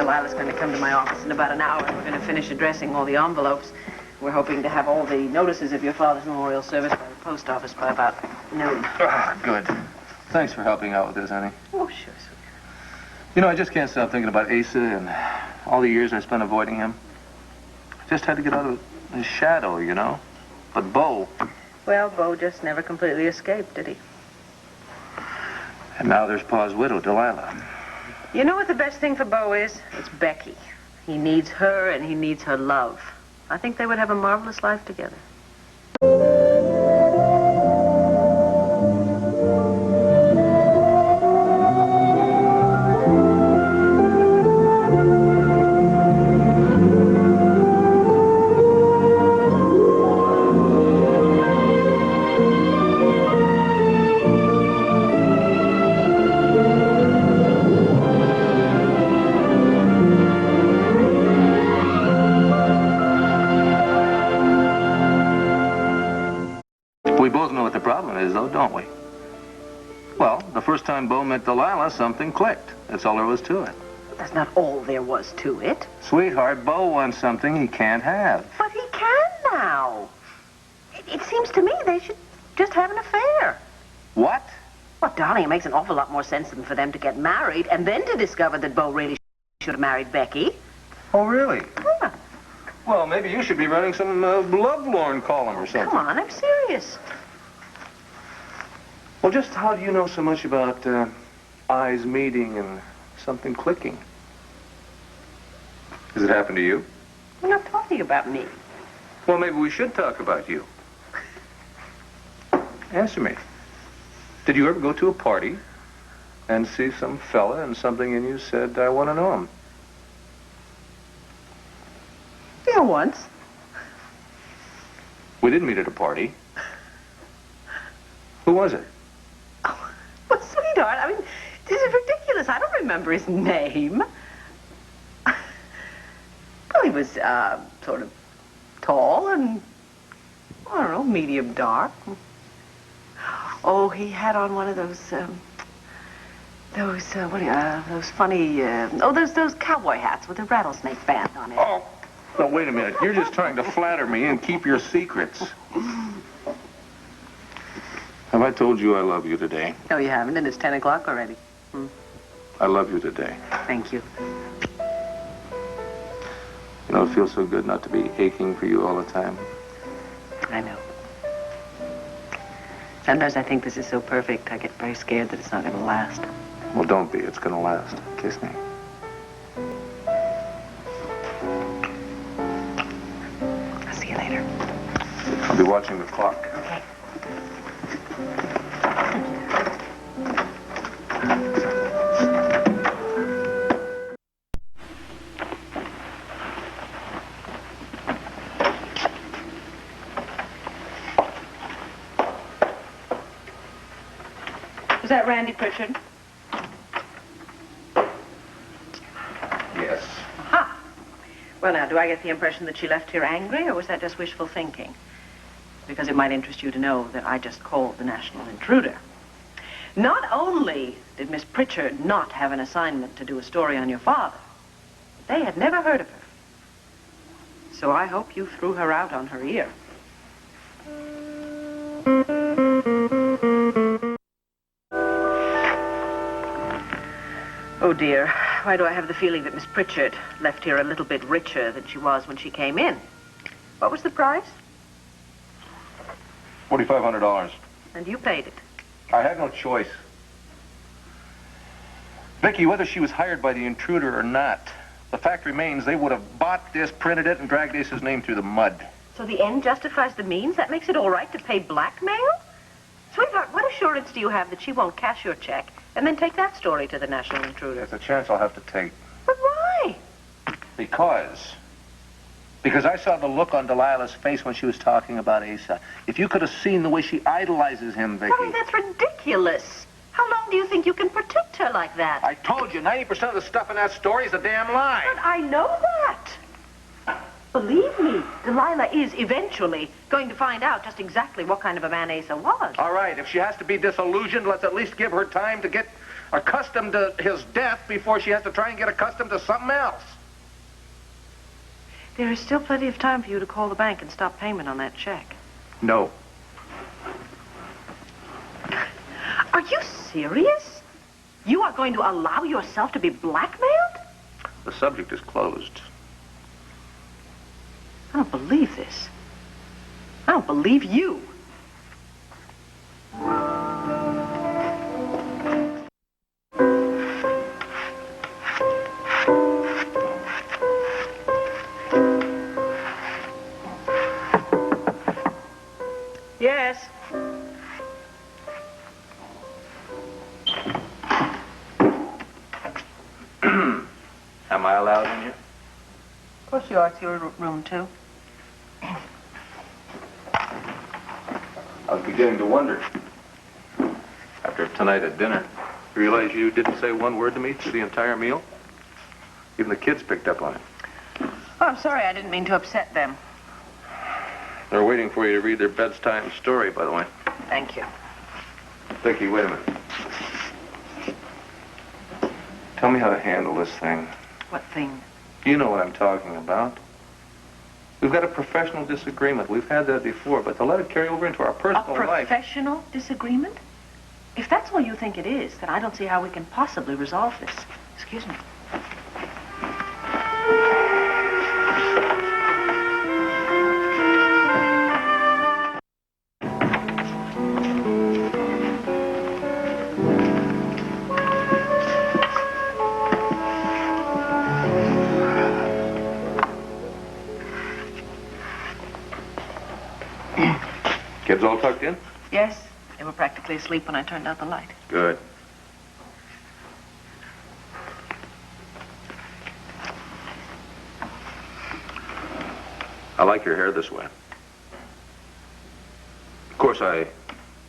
Delilah's going to come to my office in about an hour, and we're going to finish addressing all the envelopes. We're hoping to have all the notices of your father's memorial service by the post office by about noon. Ah, good. Thanks for helping out with this, honey. Oh, sure, sir. You know, I just can't stop thinking about Asa and all the years I spent avoiding him. Just had to get out of his shadow, you know. But Bo... Well, Bo just never completely escaped, did he? And now there's Pa's widow, Delilah. You know what the best thing for Bo is? It's Becky. He needs her, and he needs her love. I think they would have a marvelous life together. We both know what the problem is, though, don't we? Well, the first time Bo met Delilah, something clicked. That's all there was to it. That's not all there was to it. Sweetheart, Bo wants something he can't have. But he can now. It seems to me they should just have an affair. What? Well, darling, it makes an awful lot more sense than for them to get married and then to discover that Bo really should have married Becky. Oh, really? Yeah. Well, maybe you should be running some lovelorn column or something. Come on, I'm serious. Well, just how do you know so much about eyes meeting and something clicking? Has it happened to you? We're not talking about me. Well, maybe we should talk about you. Answer me. Did you ever go to a party and see some fella and something in you said, I want to know him? Yeah, once. We didn't meet at a party. Who was it? Oh, well, sweetheart, I mean, this is ridiculous. I don't remember his name. Well, he was sort of tall and, I don't know, medium dark. Oh, he had on one of those funny, those cowboy hats with a rattlesnake band on it. Oh, no, wait a minute. You're just trying to flatter me and keep your secrets. Have I told you I love you today? No, you haven't, and it's 10 o'clock already. I love you today. Thank you. You know, it feels so good not to be aching for you all the time. I know. Sometimes I think this is so perfect, I get very scared that it's not going to last. Well, don't be. It's going to last. Kiss me. I'll see you later. I'll be watching the clock. Okay. Was that Randy Pritchard? Yes. Aha. Well, now, do I get the impression that she left here angry, or was that just wishful thinking? Because it might interest you to know that I just called the National Intruder. Not only did Miss Pritchard not have an assignment to do a story on your father, they had never heard of her. So I hope you threw her out on her ear. Oh, dear. Why do I have the feeling that Miss Pritchard left here a little bit richer than she was when she came in? What was the price? $4,500. And you paid it. I had no choice. Vicky, whether she was hired by the intruder or not, the fact remains they would have bought this, printed it, and dragged Ace's name through the mud. So the end justifies the means? That makes it all right to pay blackmail? Sweetheart, what assurance do you have that she won't cash your check and then take that story to the National Intruder? That's a chance I'll have to take. But why? Because I saw the look on Delilah's face when she was talking about Asa. If you could have seen the way she idolizes him, Vicky. Oh, that's ridiculous. How long do you think you can protect her like that? I told you, 90% of the stuff in that story is a damn lie. But I know that. Believe me, Delilah is eventually going to find out just exactly what kind of a man Asa was. All right, if she has to be disillusioned, let's at least give her time to get accustomed to his death before she has to try and get accustomed to something else. There is still plenty of time for you to call the bank and stop payment on that check. No. Are you serious? You are going to allow yourself to be blackmailed? The subject is closed. I don't believe this. I don't believe you. Yes. Am I allowed in here? Of course you are. It's your room, too. I was beginning to wonder. After tonight at dinner, you realize you didn't say one word to me through the entire meal? Even the kids picked up on it. Oh, I'm sorry. I didn't mean to upset them. They're waiting for you to read their bedtime story, by the way. Thank you. Vicky, wait a minute. Tell me how to handle this thing. What thing? You know what I'm talking about. We've got a professional disagreement. We've had that before, but to let it carry over into our personal life... A professional disagreement? If that's all you think it is, then I don't see how we can possibly resolve this. Excuse me. Kids all tucked in? Yes, they were practically asleep when I turned out the light. Good. I like your hair this way. Of course, I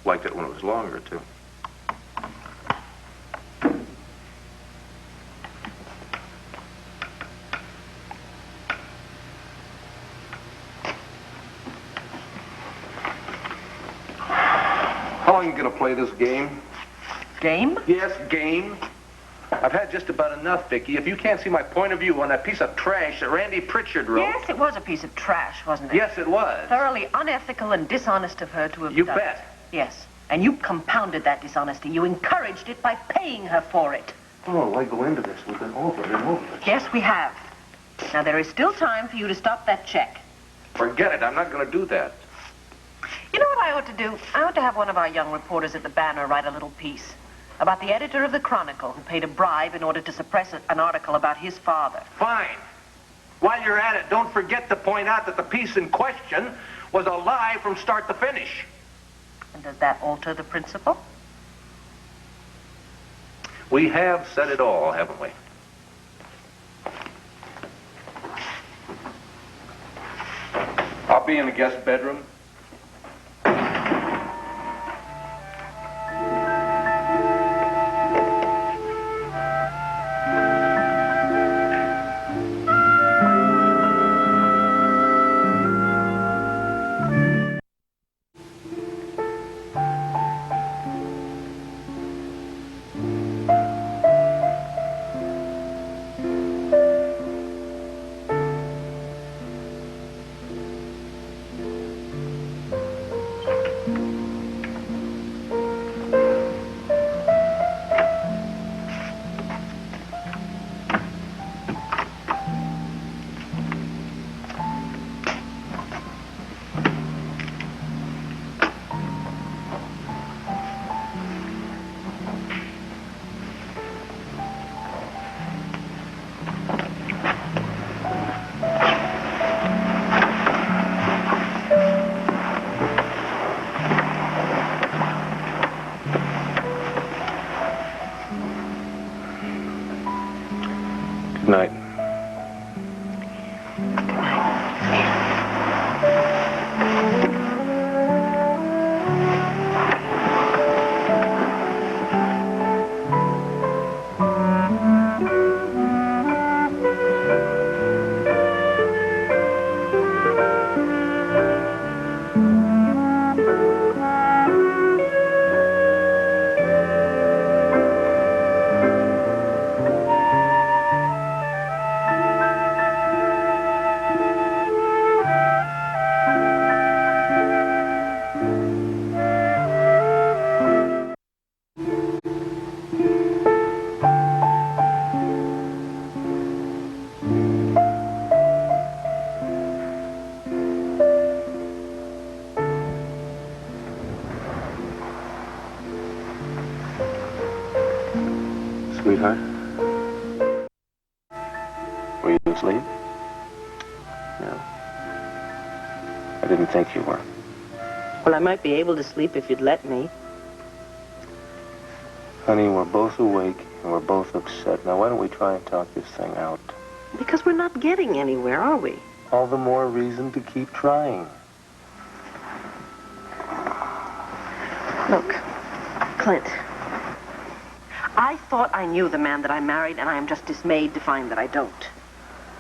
liked it when it was longer, too. How long are you going to play this game? Game? Yes, game. I've had just about enough, Vicky. If you can't see my point of view on that piece of trash that Randy Pritchard wrote... Yes, it was a piece of trash, wasn't it? Yes, it was. Thoroughly unethical and dishonest of her to have You done bet. it. Yes, and you compounded that dishonesty. You encouraged it by paying her for it. Oh, why go into this? We've been over it and over it. Yes, we have. Now, there is still time for you to stop that check. Forget it. I'm not going to do that. You know what I ought to do? I ought to have one of our young reporters at the Banner write a little piece about the editor of the Chronicle who paid a bribe in order to suppress an article about his father. Fine. While you're at it, don't forget to point out that the piece in question was a lie from start to finish. And does that alter the principle? We have said it all, haven't we? I'll be in the guest bedroom. Good night. asleep? No. I didn't think you were. Well, I might be able to sleep if you'd let me. Honey, we're both awake and we're both upset. Now, why don't we try and talk this thing out? Because we're not getting anywhere, are we? All the more reason to keep trying. Look, Clint, I thought I knew the man that I married, and I am just dismayed to find that I don't.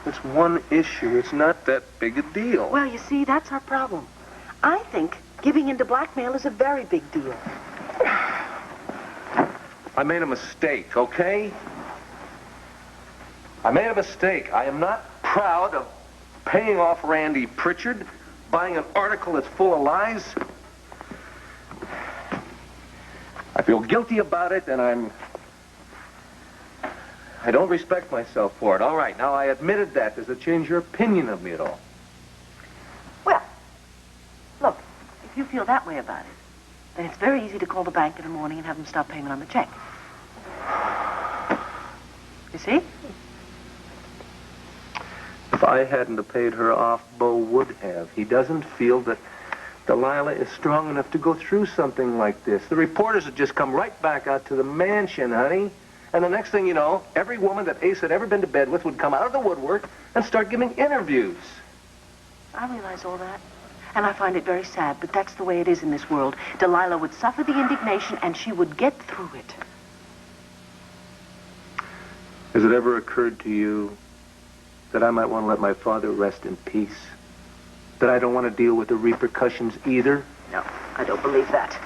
It's one issue. It's not that big a deal. Well, you see, that's our problem. I think giving in to blackmail is a very big deal. I made a mistake, okay? I made a mistake. I am not proud of paying off Randy Pritchard, buying an article that's full of lies. I feel guilty about it, and I don't respect myself for it. All right, now I admitted that. Does it change your opinion of me at all? Well, look, if you feel that way about it, then it's very easy to call the bank in the morning and have them stop payment on the check. You see? If I hadn't have paid her off, Bo would have. He doesn't feel that Delilah is strong enough to go through something like this. The reporters would just come right back out to the mansion, honey. And the next thing you know, every woman that Ace had ever been to bed with would come out of the woodwork and start giving interviews. I realize all that. And I find it very sad, but that's the way it is in this world. Delilah would suffer the indignation, and she would get through it. Has it ever occurred to you that I might want to let my father rest in peace? That I don't want to deal with the repercussions either? No, I don't believe that.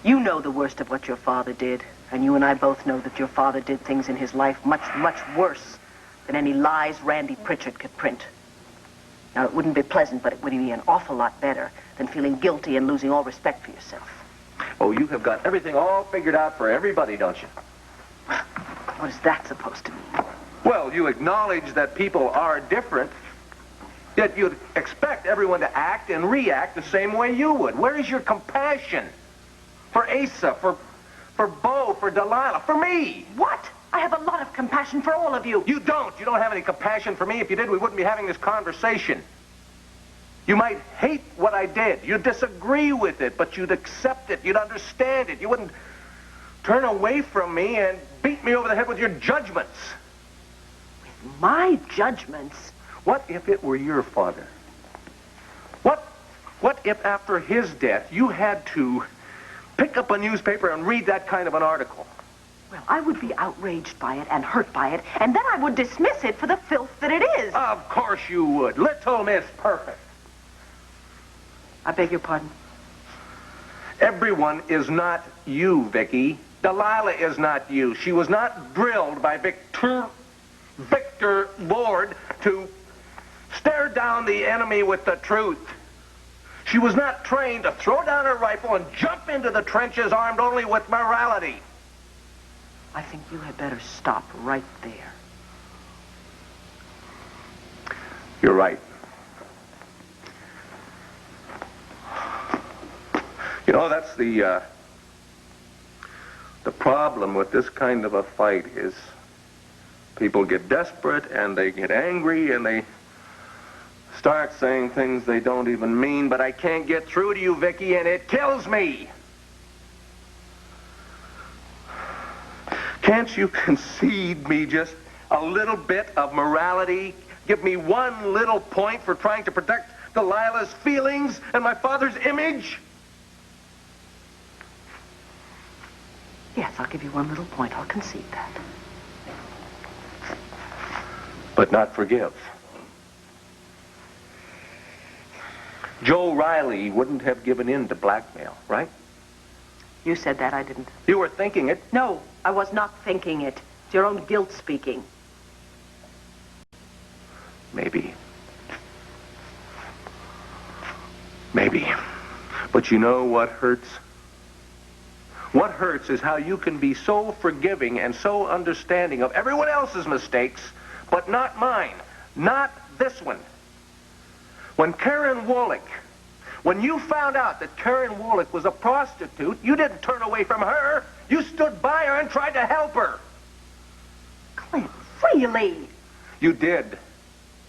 You know the worst of what your father did, and you and I both know that your father did things in his life much, much worse than any lies Randy Pritchard could print. Now, it wouldn't be pleasant, but it would be an awful lot better than feeling guilty and losing all respect for yourself. Oh, you have got everything all figured out for everybody, don't you? What is that supposed to mean? Well, you acknowledge that people are different, yet you'd expect everyone to act and react the same way you would. Where is your compassion? For Asa, for Bo, for Delilah, for me? What? I have a lot of compassion for all of you. You don't. You don't have any compassion for me. If you did, we wouldn't be having this conversation. You might hate what I did. You'd disagree with it, but you'd accept it. You'd understand it. You wouldn't turn away from me and beat me over the head with your judgments. With my judgments? What if it were your father? What if after his death you had to pick up a newspaper and read that kind of an article? Well, I would be outraged by it and hurt by it, and then I would dismiss it for the filth that it is. Of course you would. Little Miss Perfect. I beg your pardon? Everyone is not you, Vicky. Delilah is not you. She was not drilled by Victor Lord to stare down the enemy with the truth. She was not trained to throw down her rifle and jump into the trenches armed only with morality. I think you had better stop right there. You're right. You know, that's the problem with this kind of a fight is people get desperate and they get angry and they start saying things they don't even mean, but I can't get through to you, Vicky, and it kills me. Can't you concede me just a little bit of morality? Give me one little point for trying to protect Delilah's feelings and my father's image? Yes, I'll give you one little point. I'll concede that. But not forgive. Joe Riley wouldn't have given in to blackmail, right? You said that, I didn't. You were thinking it. No, I was not thinking it. It's your own guilt speaking. Maybe. Maybe. But you know what hurts? What hurts is how you can be so forgiving and so understanding of everyone else's mistakes, but not mine. Not this one. When you found out that Karen Woolley was a prostitute, you didn't turn away from her. You stood by her and tried to help her. Clint, really? You did.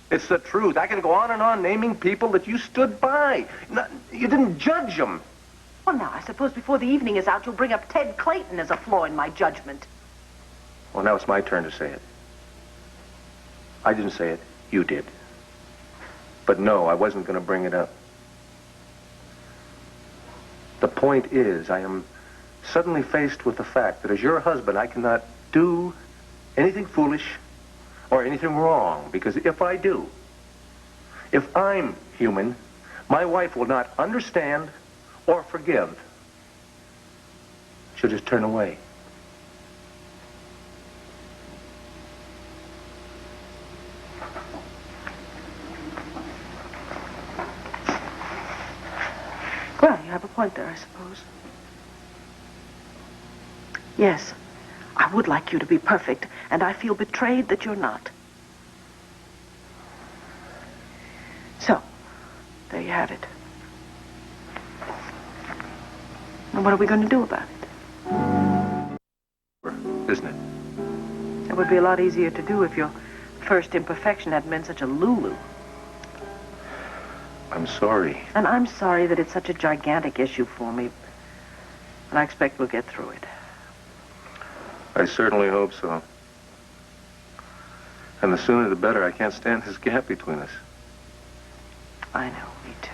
It's the truth. I can go on and on naming people that you stood by. You didn't judge them. Well, now, I suppose before the evening is out, you'll bring up Ted Clayton as a flaw in my judgment. Well, now it's my turn to say it. I didn't say it. You did. But no, I wasn't going to bring it up. The point is, I am suddenly faced with the fact that as your husband, I cannot do anything foolish or anything wrong, because if I do, if I'm human, my wife will not understand or forgive. She'll just turn away. Well, you have a point there, I suppose. Yes, I would like you to be perfect, and I feel betrayed that you're not. So, there you have it. And what are we going to do about it? Isn't it? It would be a lot easier to do if your first imperfection hadn't been such a lulu. I'm sorry. And I'm sorry that it's such a gigantic issue for me. And I expect we'll get through it. I certainly hope so. And the sooner the better. I can't stand this gap between us. I know, me too.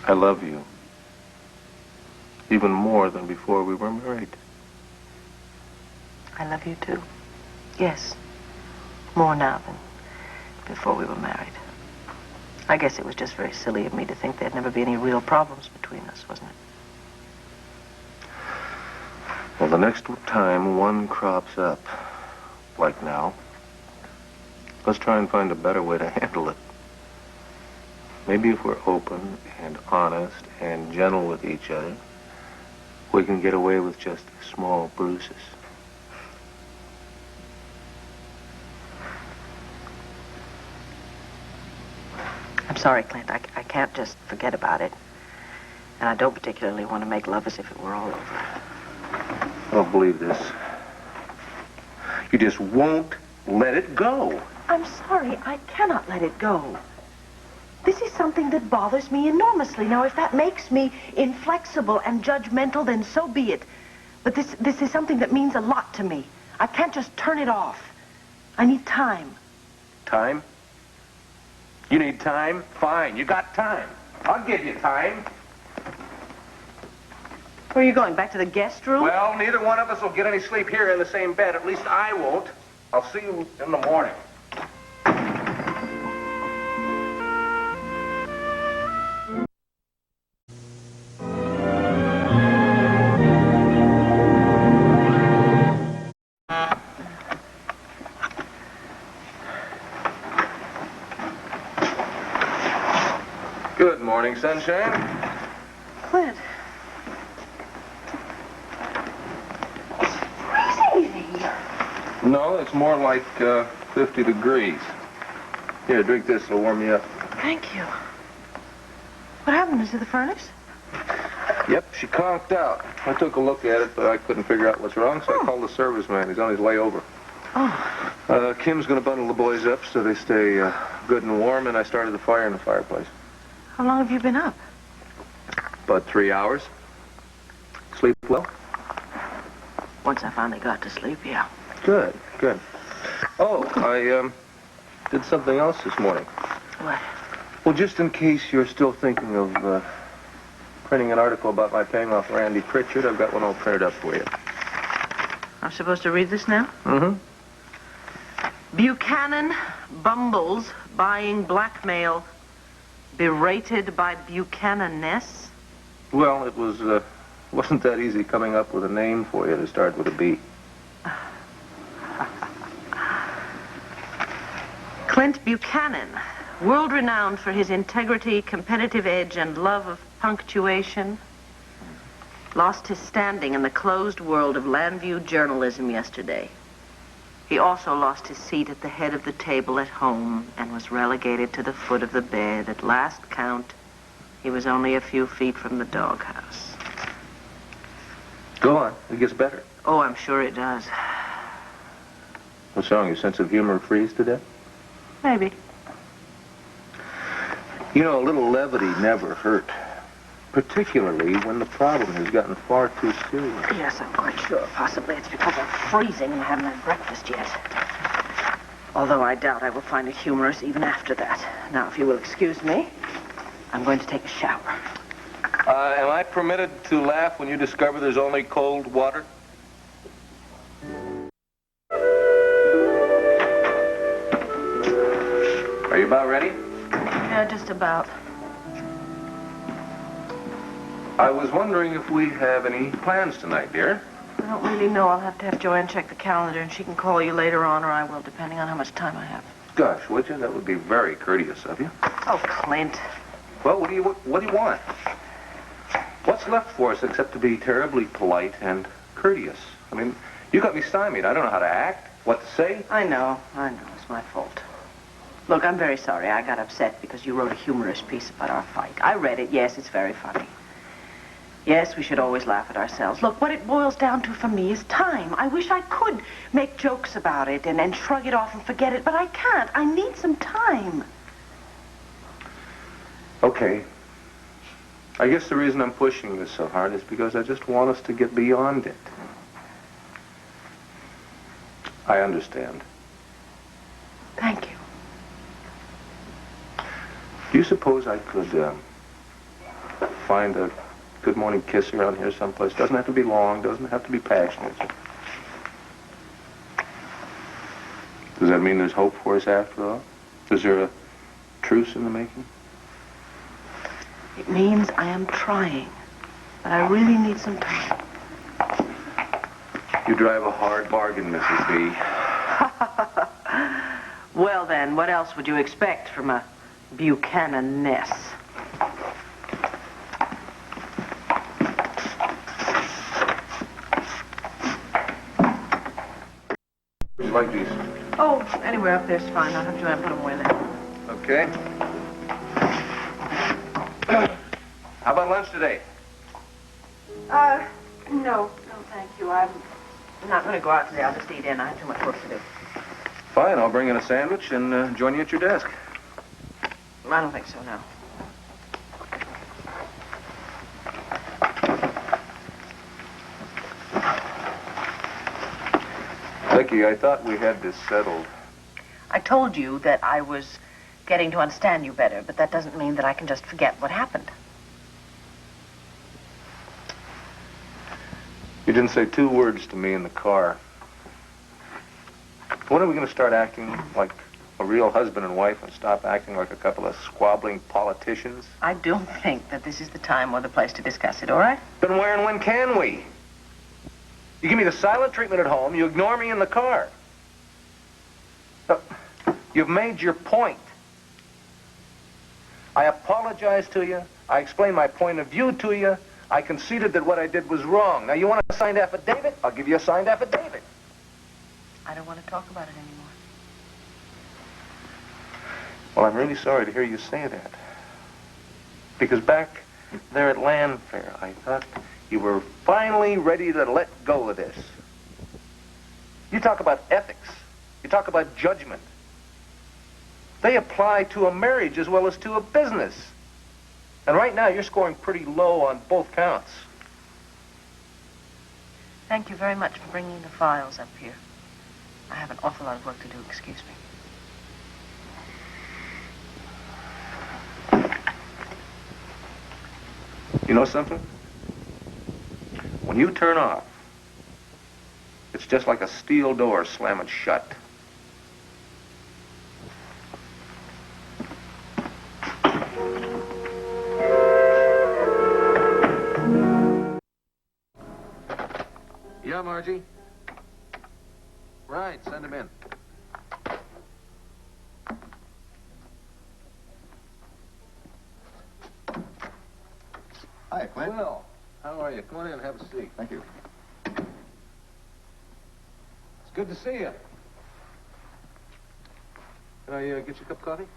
I love you. Even more than before we were married. I love you too. Yes. More now than before we were married. I guess it was just very silly of me to think there'd never be any real problems between us, wasn't it? Well, the next time one crops up, like now, let's try and find a better way to handle it. Maybe if we're open and honest and gentle with each other, we can get away with just small bruises. I'm sorry, Clint. I can't just forget about it. And I don't particularly want to make love as if it were all over. I don't believe this. You just won't let it go. I'm sorry. I cannot let it go. This is something that bothers me enormously. Now, if that makes me inflexible and judgmental, then so be it. But this is something that means a lot to me. I can't just turn it off. I need time. Time? You need time? Fine, you got time. I'll give you time. Where are you going? Back to the guest room? Well, neither one of us will get any sleep here in the same bed. At least I won't. I'll see you in the morning. Good morning, sunshine. Clint. It's freezing here. No, it's more like 50 degrees. Here, drink this. It'll warm you up. Thank you. What happened? Is it the furnace? Yep, she conked out. I took a look at it, but I couldn't figure out what's wrong, so I called the serviceman. He's on his layover. Oh. Kim's going to bundle the boys up so they stay good and warm, and I started the fire in the fireplace. How long have you been up? About 3 hours. Sleep well? Once I finally got to sleep, yeah. Good, good. Oh, I did something else this morning. What? Well, just in case you're still thinking of printing an article about my paying off Randy Pritchard, I've got one all printed up for you. I'm supposed to read this now? Mm-hmm. Buchanan bumbles buying blackmail, berated by Buchananess. Well, it wasn't that easy coming up with a name for you to start with a B. Clint Buchanan, world-renowned for his integrity, competitive edge, and love of punctuation, lost his standing in the closed world of Landview journalism yesterday. He also lost his seat at the head of the table at home and was relegated to the foot of the bed. At last count, he was only a few feet from the doghouse. Go on. It gets better. Oh, I'm sure it does. What's wrong? Your sense of humor freeze to death? Maybe. You know, a little levity never hurt. Particularly when the problem has gotten far too serious. Yes, I'm quite sure. Possibly it's because I'm freezing and I haven't had breakfast yet. Although I doubt I will find it humorous even after that. Now, if you will excuse me, I'm going to take a shower. Am I permitted to laugh when you discover there's only cold water? Are you about ready? Yeah, just about. I was wondering if we have any plans tonight, dear. I don't really know. I'll have to have Joanne check the calendar, and she can call you later on, or I will, depending on how much time I have. Gosh, would you? That would be very courteous of you. Oh, Clint. Well, what do you want? What's left for us except to be terribly polite and courteous? I mean, you got me stymied. I don't know how to act, what to say. I know. It's my fault. Look, I'm very sorry. I got upset because you wrote a humorous piece about our fight. I read it. Yes, it's very funny. Yes, we should always laugh at ourselves. Look, what it boils down to for me is time. I wish I could make jokes about it and shrug it off and forget it, but I can't. I need some time. Okay. I guess the reason I'm pushing this so hard is because I just want us to get beyond it. I understand. Thank you. Do you suppose I could find a good morning kiss around here someplace? Doesn't have to be long, doesn't have to be passionate. Does that mean there's hope for us after all? Is there a truce in the making? It means I am trying, but I really need some time. You drive a hard bargain, Mrs. B. Well, then, what else would you expect from a Buchanan-ness? Would you like these? Oh, anywhere up there's fine. I'll have Joanne put them away then. Okay. How about lunch today? No, thank you. I'm not going to go out today. I'll just eat in. I have too much work to do. Fine, I'll bring in a sandwich and join you at your desk. I don't think so, no. Becky, I thought we had this settled. I told you that I was getting to understand you better, but that doesn't mean that I can just forget what happened. You didn't say two words to me in the car. When are we going to start acting like a real husband and wife and stop acting like a couple of squabbling politicians? I don't think that this is the time or the place to discuss it, all right? Then where and when can we? You give me the silent treatment at home, you ignore me in the car. You've made your point. I apologized to you. I explained my point of view to you. I conceded that what I did was wrong. Now, you want a signed affidavit? I'll give you a signed affidavit. I don't want to talk about it anymore. Well, I'm really sorry to hear you say that. Because back there at Land Fair, I thought you were finally ready to let go of this. You talk about ethics. You talk about judgment. They apply to a marriage as well as to a business. And right now, you're scoring pretty low on both counts. Thank you very much for bringing the files up here. I have an awful lot of work to do, excuse me. You know something? When you turn off, it's just like a steel door slamming shut. Yeah, Margie? Right, send him in. Hi, Clint. Well, how are you? Come on in and have a seat. Thank you. It's good to see you. Can I get you a cup of coffee?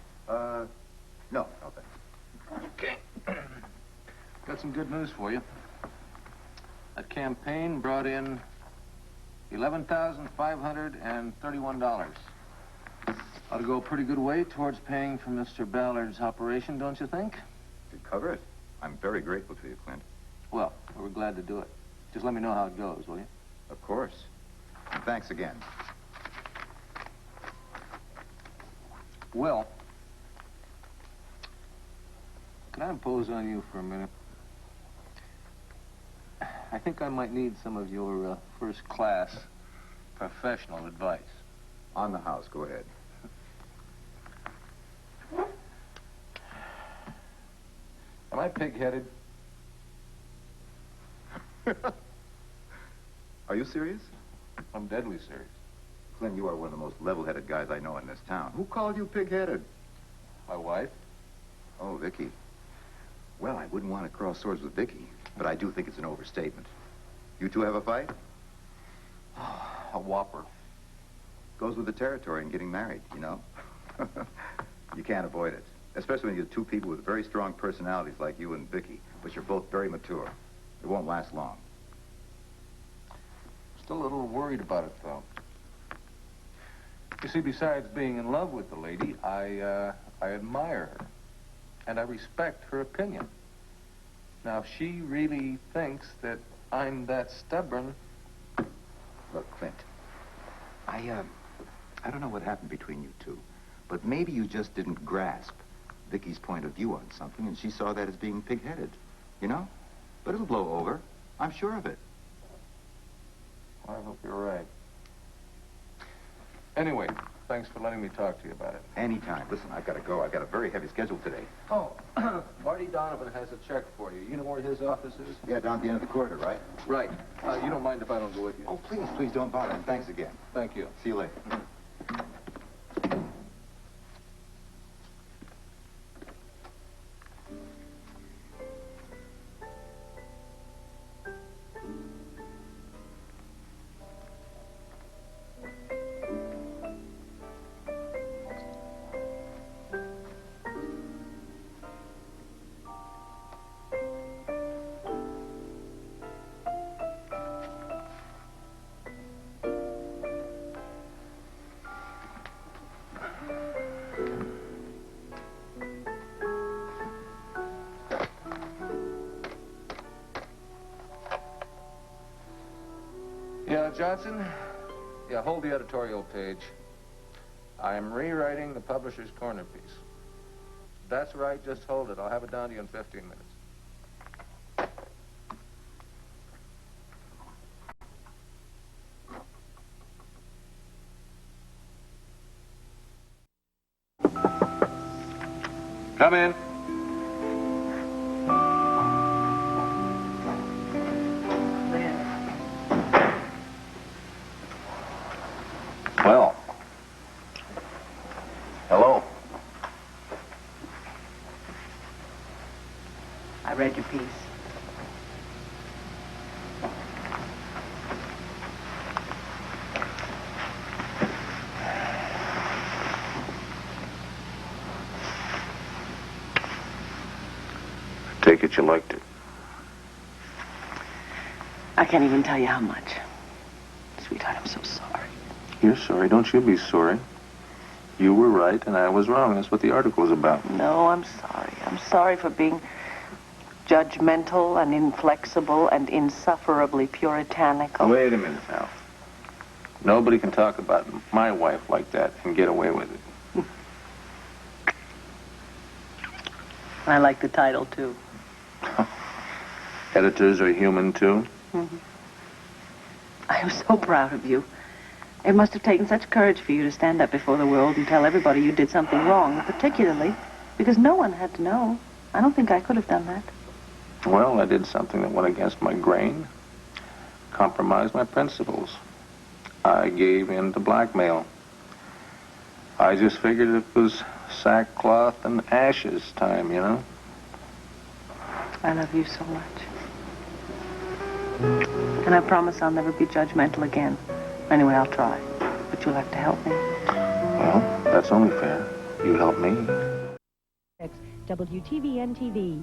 No, thanks. Okay. Got some good news for you. That campaign brought in $11,531. Ought to go a pretty good way towards paying for Mr. Ballard's operation, don't you think? To cover it. I'm very grateful to you, Clint. Well, we're glad to do it. Just let me know how it goes, will you? Of course. And thanks again. Well, can I impose on you for a minute? I think I might need some of your first-class professional advice. On the house, go ahead. Am I pig-headed? Are you serious? I'm deadly serious. Clint, you are one of the most level-headed guys I know in this town. Who called you pig-headed? My wife? Oh, Vicky. Well, I wouldn't want to cross swords with Vicky, but I do think it's an overstatement. You two have a fight? A whopper. Goes with the territory and getting married, you know? You can't avoid it. Especially when you're two people with very strong personalities like you and Vicky, but you're both very mature. It won't last long. Still a little worried about it, though. You see, besides being in love with the lady, I admire her. And I respect her opinion. Now, if she really thinks that I'm that stubborn... Look, Clint, I don't know what happened between you two, but maybe you just didn't grasp Vicky's point of view on something, and she saw that as being pig-headed, you know? But it'll blow over. I'm sure of it. I hope you're right. Anyway, thanks for letting me talk to you about it. Anytime. Listen, I've got to go. I've got a very heavy schedule today. Oh, Marty Donovan has a check for you. You know where his office is? Yeah, down at the end of the corridor, right? Right. You don't mind if I don't go with you? Oh, please don't bother. Thanks again. Thank you. See you later. Yeah, Johnson? Yeah, hold the editorial page. I'm rewriting the publisher's corner piece. That's right, just hold it. I'll have it down to you in 15 minutes. Come in. Well. Hello. I read your piece. Take it you liked it. I can't even tell you how much. Sweetheart, I'm so sorry. You're sorry. Don't you be sorry. You were right and I was wrong. That's what the article is about. No, I'm sorry. I'm sorry for being judgmental and inflexible and insufferably puritanical. Wait a minute now. Nobody can talk about my wife like that and get away with it. I like the title, too. Editors are human, too. Mm-hmm. I am so proud of you. It must have taken such courage for you to stand up before the world and tell everybody you did something wrong, particularly because no one had to know. I don't think I could have done that. Well, I did something that went against my grain, compromised my principles. I gave in to blackmail. I just figured it was sackcloth and ashes time, you know? I love you so much. And I promise I'll never be judgmental again. Anyway, I'll try. But you'll have to help me. Well, that's only fair. You help me. WTVN-TV.